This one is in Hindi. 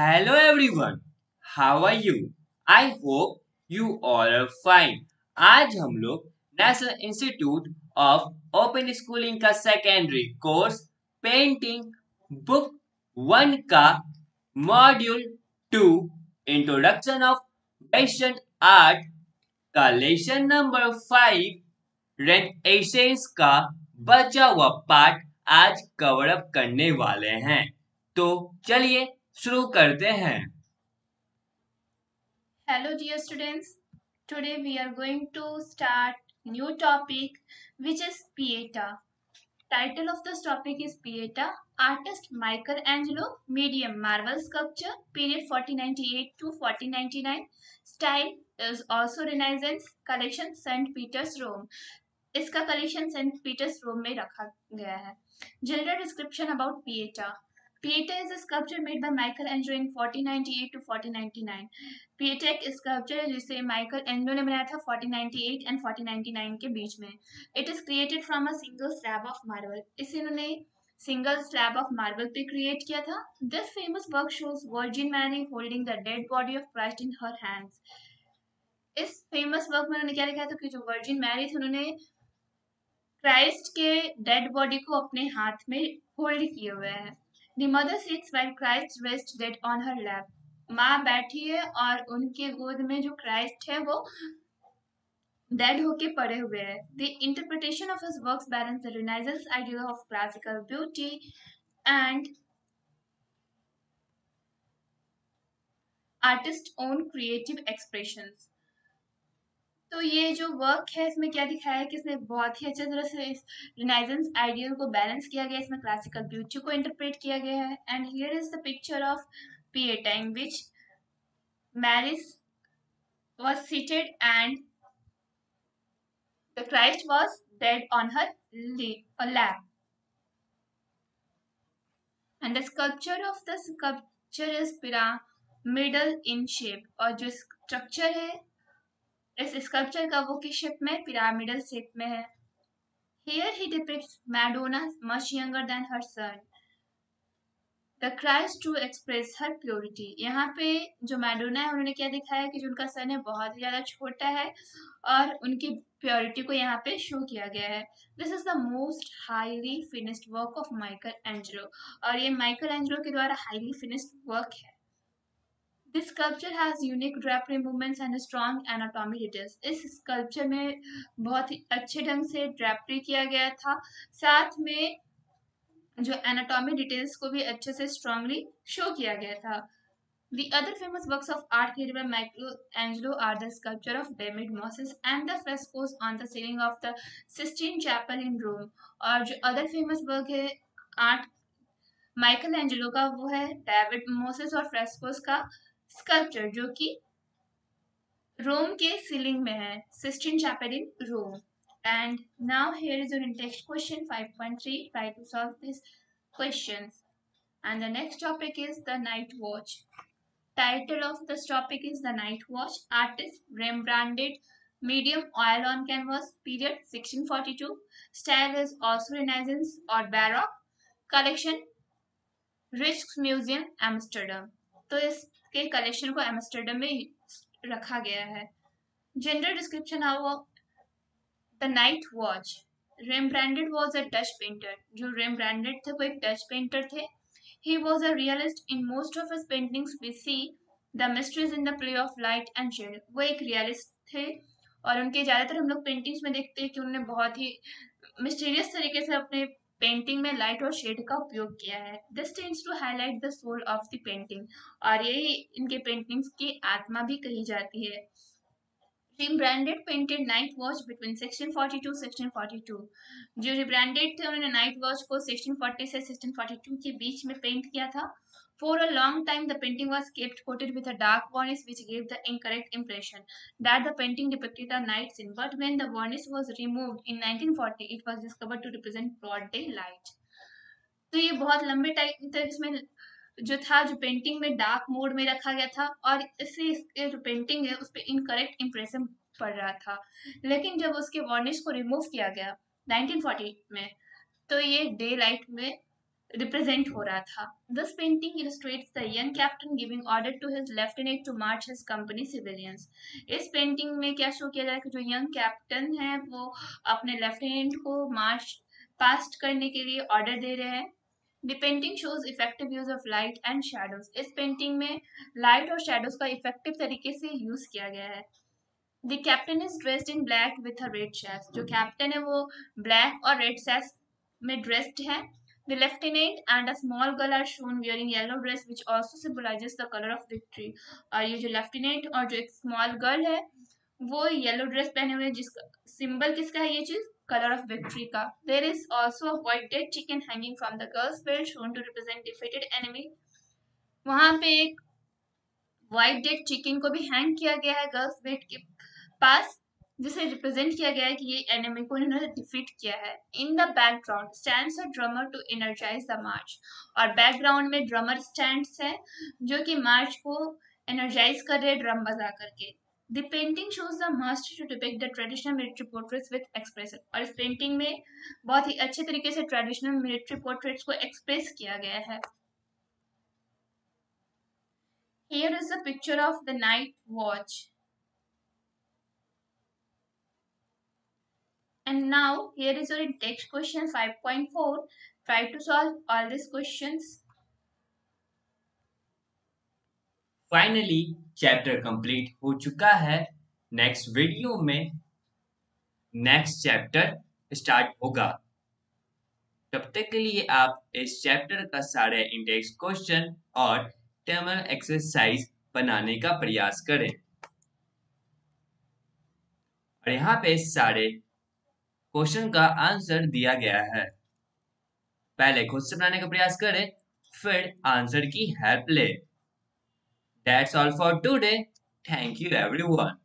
Hello everyone, how are you? I hope you all are fine. आज हम लोग national institute of open schooling का सेकेंडरी कोर्स पेंटिंग बुक 1 का module 2 introduction of western art का लेसन नंबर 5 रेंट का बचा हुआ पार्ट आज कवर अप करने वाले हैं। तो चलिए शुरू करते हैं। Hello dear students. Today we are going to start new topic which is Pieta. Title of this topic is Pieta. Artist Michelangelo, medium marble sculpture, period 1498 to 1499. Style is also Renaissance. Collection St. Peter's, Rome. इसका कलेक्शन सेंट पीटर्स रोम में रखा गया है। General description about Pieta. Pieta is a sculpture made by Michelangelo in 1498 to 1499. Pieta एक स्कल्पचर है जिसे माइकल एंजलो ने बनाया था 1498 एंड 1499 के बीच में। It is created from a single slab of marble. इसे इन्होंने सिंगल स्लैब ऑफ मार्बल पे क्रिएट किया था। This famous work shows Virgin Mary holding the dead body of Christ in her hands. इस फेमस वर्क में उन्होंने क्या लिखा था कि जो वर्जिन मैरी थी उन्होंने क्राइस्ट के डेड बॉडी को अपने हाथ में होल्ड किए हुए हैं। The mother sits while Christ rests dead on her lap. माँ बैठी है और उनके गोद में जो क्राइस्ट है वो डेड होके पड़े हुए हैं। The interpretation of his works balance the Renaissance ideal of classical beauty and artist's own creative expressions. तो ये जो वर्क है इसमें क्या दिखाया है कि इसमें बहुत ही अच्छे तरह से इस रिनाइजेंस आइडियल को बैलेंस किया गया है। इसमें क्लासिकल ब्यूटी को इंटरप्रेट किया गया है। And here is the picture of Pieta in which Mary's was seated and the Christ was dead on her lap. And the sculpture of the sculpture is pyramidal in shape. और जो स्ट्रक्चर है इस स्कल्पचर का वो किस शेप में पिरामिडल शेप में है। Here he depicts Madonna much younger than her son. The Christ to express her purity. यहाँ पे जो मैडोना है उन्होंने क्या दिखाया कि जो उनका सन है बहुत ही ज्यादा छोटा है और उनकी प्योरिटी को यहाँ पे शो किया गया है। This is the most highly finished work of Michael Angelo और ये माइकल एंजेलो के द्वारा हाईली फिनिश्ड वर्क है। This sculpture has unique drapery movements and strong anatomy details. इस स्कल्पचर में बहुत ही अच्छे ढंग से ड्रैपरी किया गया था, साथ में जो एनाटॉमी डिटेल्स को भी अच्छे से स्ट्रांगली शो किया गया था। The other famous works of art created by Michelangelo are the sculpture of David Moses and the frescoes on the ceiling of the Sistine Chapel in Rome. और जो other famous work है आर्ट माइकल एंजेलो का वो है डेविड मोसेस और फ्रेस्कोस का स्कल्पचर जो कि रोम के सीलिंग में है, Sistine Chapel in Rome. And now here is your text question 5.3. Try to solve these questions. And the next topic is the night watch. Title of this topic is The Night Watch. Artist Rembrandted. Medium oil on canvas. Period 1642. Style is also Renaissance or Baroque. Collection Rijks museum Amsterdam. तो इसके कलेक्शन को एम्स्टर्डम में रखा गया है। General description how the Night Watch. Rembrandt was a Dutch painter. जो रेम्ब्रांडेड थे वो एक डच पेंटर थे। He was a realist in most of his paintings we see the mysteries in the play of light and shade. वो एक रियलिस्ट थे और उनके ज़्यादातर हम लोग पेंटिंग्स में देखते हैं कि उन्होंने बहुत ही मिस्टीरियस तरीके से अपने पेंटिंग में लाइट और शेड का उपयोग किया है। This tends to highlight the soul of the painting और यही इनके पेंटिंग्स की आत्मा भी कही जाती है। Rembrandt painted Night Watch between 1642 1642। जो रिब्रांडेड थे उन्होंने नाइट वॉच को 1640 से 1642 के बीच में पेंट किया था। For a long time, the painting was kept coated with a dark varnish, which gave the incorrect impression that the painting depicted a night scene. But when the varnish was removed in 1940, it was discovered to represent broad daylight. तो ये बहुत लंबे टाइम तक इसमें जो था जो पेंटिंग में डार्क मोड में रखा गया था और इससे इसके जो पेंटिंग है उस पर इनकरेक्ट इम्प्रेशन पड़ रहा था। लेकिन जब उसके वार्निश को रिमूव किया गया 1940 में तो ये डे लाइट में रिप्रेजेंट हो रहा था। This painting illustrates the young captain giving order to his lieutenant to march his company civilians। इस पेंटिंग में क्या शो किया जा रहा है कि जो यंग कैप्टन है वो अपने लेफ्टिनेंट को मार्च पास्ट करने के लिए ऑर्डर दे रहे हैं। The painting shows effective use of light and shadows। इस पेंटिंग में लाइट और शेडोज का इफेक्टिव तरीके से यूज किया गया है। The captain is dressed in black with a red sash। जो कैप्टन है वो ब्लैक और रेड सैश में ड्रेस्ड है। The lieutenant and a small girl are shown wearing yellow dress which also symbolizes the color of victory। और ये जो लेफ्टिनेंट और जो एक स्मॉल गर्ल है वो येलो ड्रेस पहने हुए, जिसका सिंबल किसका है ये चीज, कलर ऑफ विक्ट्री का। There is also a white dead chicken hanging from the girl's belt shown to represent defeated enemy। वहां पे एक व्हाइट डेड चिकन को भी हैंग किया गया है गर्ल्स बेड के पास, जिसे रिप्रेजेंट किया गया है कि ये एनिमी को इन्होंने डिफीट किया है। In the background stands a drummer to energize the march. और बैकग्राउंड में ड्रमर स्टैंड्स है जो कि मार्च को एनर्जाइज कर रहे ड्रम बजा करके। The painting shows the master to depict the traditional military portraits with expression। और इस पेंटिंग में बहुत ही अच्छे तरीके से ट्रेडिशनल मिलिट्री पोर्ट्रेट्स को एक्सप्रेस किया गया है। Here is a picture of the night watch। And now here is your text question 5.4। Try to solve all these questions। Finally chapter complete हो चुका है। नेक्स्ट वीडियो में नेक्स्ट चैप्टर स्टार्ट होगा। तब तक के लिए आप इस चैप्टर का सारे इंडेक्स क्वेश्चन और टेबल एक्सरसाइज बनाने का प्रयास करें। और यहाँ पे सारे क्वेश्चन का आंसर दिया गया है। पहले खुद से बनाने का प्रयास करें, फिर आंसर की हेल्प लें। That's all for today. Thank you everyone.